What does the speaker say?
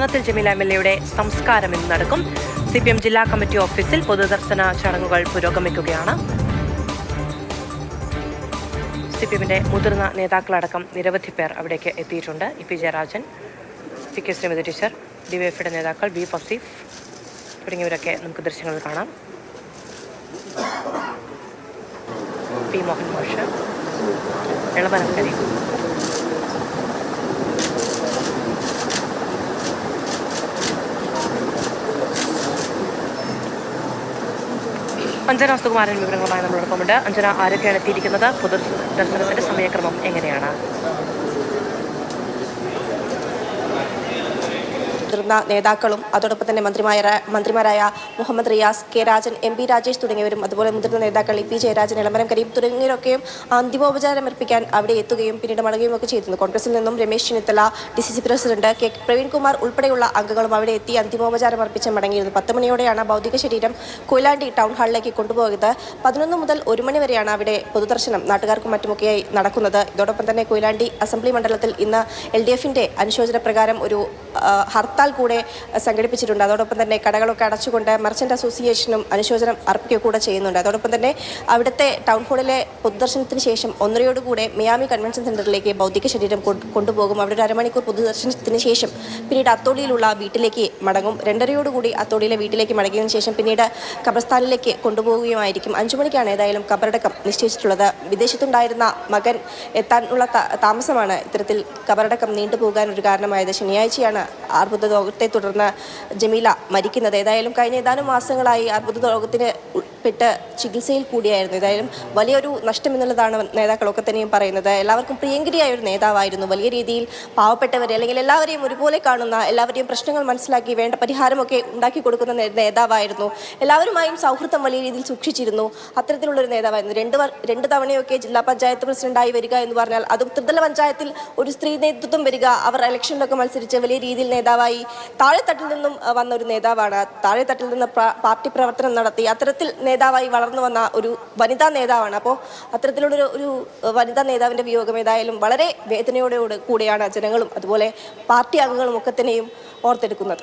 Kunnathil Jameela MLA സംസ്കാരം ഇന്ന് നടക്കും. CPM ജില്ലാ കമ്മിറ്റി ഓഫീസിൽ പൊതുദർശന ചടങ്ങുകൾ പുരോഗമിക്കുകയാണ്. CPMന്റെ മുതിർന്ന നേതാക്കളടക്കം നിരവധി പേർ അവിടേക്ക് എത്തിയിട്ടുണ്ട്. EP Jayarajan, PK Sreemathi teacher, DYFയുടെ നേതാക്കൾ B ഫസീഫ് തുടങ്ങിയവരൊക്കെ നമുക്ക് ദൃശ്യങ്ങളിൽ കാണാം. P മോഹൻ മാഷ്, എളമനം കരീം, അഞ്ജന സുകുമാരൻ വിവരങ്ങളുമായി നമ്മളോടൊപ്പമുണ്ട്. അഞ്ജന, ആരൊക്കെയാണ് എത്തിയിരിക്കുന്നത്? പൊതുദർശനത്തിന്റെ സമയക്രമം എങ്ങനെയാണ്? മുതിർന്ന നേതാക്കളും അതോടൊപ്പം തന്നെ മന്ത്രിമാരായ മുഹമ്മദ് റിയാസ്, K രാജൻ, MP രാജേഷ് തുടങ്ങിയവരും അതുപോലെ മുതിർന്ന നേതാക്കൾ EP ജയരാജൻ, എളമരം കരീം തുടങ്ങിയവരൊക്കെയും അന്തിമോപചാരം അർപ്പിക്കാൻ അവിടെ എത്തുകയും പിന്നീട് മടങ്ങുകയും ഒക്കെ ചെയ്തിരുന്നു. കോൺഗ്രസിൽ നിന്നും Ramesh Chennithala, DCC president K Praveenkumar ഉൾപ്പെടെയുള്ള അംഗങ്ങളും അവിടെ എത്തി അന്തിമോപചാരം അർപ്പിച്ച് മടങ്ങിയിരുന്നു. 10 മണിയോടെയാണ് ഭൗതിക ശരീരം കൊയിലാണ്ടി ടൗൺ ഹാളിലേക്ക് കൊണ്ടുപോയത്. 11 മുതൽ 1 മണി വരെയാണ് അവിടെ പൊതുദർശനം നാട്ടുകാർക്കും മറ്റുമൊക്കെയായി നടക്കുന്നത്. ഇതോടൊപ്പം തന്നെ കൊയിലാണ്ടി അസംബ്ലി മണ്ഡലത്തിൽ ഇന്ന് LDFന്റെ അനുശോചന പ്രകാരം ഒരു ഹർത്താൽ കൂടെ സംഘടിപ്പിച്ചിട്ടുണ്ട്. അതോടൊപ്പം തന്നെ കടകളൊക്കെ അടച്ചുകൊണ്ട് മർച്ചന്റ് അസോസിയേഷനും അനുശോചനം അർപ്പിക്കുക കൂടെ ചെയ്യുന്നുണ്ട്. അതോടൊപ്പം തന്നെ അവിടുത്തെ ടൗൺ ഹാളിലെ പൊതുദർശനത്തിന് ശേഷം 1:30 മിയാമി കൺവെൻഷൻ സെന്ററിലേക്ക് ഭൗതിക ശരീരം കൊണ്ടുപോകും. അവിടെ ഒരു അരമണിക്കൂർ പൊതുദർശനത്തിന് ശേഷം പിന്നീട് അത്തോളിയിലുള്ള വീട്ടിലേക്ക് മടങ്ങും. 2:30 അത്തോളിയിലെ വീട്ടിലേക്ക് മടങ്ങിയതിനു ശേഷം പിന്നീട് ഖബർസ്ഥാനിലേക്ക് കൊണ്ടുപോകുകയുമായിരിക്കും. 5 മണിക്കാണ് ഏതായാലും ഖബറടക്കം നിശ്ചയിച്ചിട്ടുള്ളത്. വിദേശത്തുണ്ടായിരുന്ന മകൻ എത്താനുള്ള താമസമാണ് ഇത്തരത്തിൽ ഖബറടക്കം നീണ്ടുപോകാൻ ഒരു കാരണമായത്. ശനിയാഴ്ചയാണ് അർബുദ രോഗത്തെ തുടർന്ന് ജമീല മരിക്കുന്നത്. ഏതായാലും കഴിഞ്ഞ ഏതാനും മാസങ്ങളായി അർബുദ രോഗത്തിന് പെട്ട് ചികിത്സയിൽ കൂടിയായിരുന്നു. ഏതായാലും വലിയൊരു നഷ്ടം എന്നുള്ളതാണ് നേതാക്കളൊക്കെ തന്നെയും പറയുന്നത്. എല്ലാവർക്കും പ്രിയങ്കരിയായ ഒരു നേതാവായിരുന്നു. വലിയ രീതിയിൽ പാവപ്പെട്ടവരെ അല്ലെങ്കിൽ എല്ലാവരെയും ഒരുപോലെ കാണുന്ന, എല്ലാവരെയും പ്രശ്നങ്ങൾ മനസ്സിലാക്കി വേണ്ട പരിഹാരമൊക്കെ ഉണ്ടാക്കി കൊടുക്കുന്ന നേതാവായിരുന്നു. എല്ലാവരുമായും സൗഹൃദം വലിയ രീതിയിൽ സൂക്ഷിച്ചിരുന്നു. അത്തരത്തിലുള്ളൊരു നേതാവായിരുന്നു. 2 തവണയൊക്കെ ജില്ലാ പഞ്ചായത്ത് പ്രസിഡന്റായി വരിക എന്ന് പറഞ്ഞാൽ, അതും ത്രിതല പഞ്ചായത്തിൽ ഒരു സ്ത്രീ നേതൃത്വം വരിക, അവർ ഇലക്ഷനിലൊക്കെ മത്സരിച്ച് വലിയ രീതിയിൽ നേതാവായി താഴെത്തട്ടിൽ നിന്നും വന്ന ഒരു നേതാവാണ്. താഴെത്തട്ടിൽ നിന്ന് പാർട്ടി പ്രവർത്തനം നടത്തി അത്തരത്തിൽ നേതാവായി വളർന്നു വന്ന ഒരു വനിതാ നേതാവാണ്. അപ്പോൾ അത്തരത്തിലുള്ള വനിതാ നേതാവിൻ്റെ വിയോഗം ഏതായാലും വളരെ വേദനയോട് കൂടിയാണ് ജനങ്ങളും അതുപോലെ പാർട്ടി അംഗങ്ങളും ഒക്കെ തന്നെയും ഓർത്തെടുക്കുന്നത്.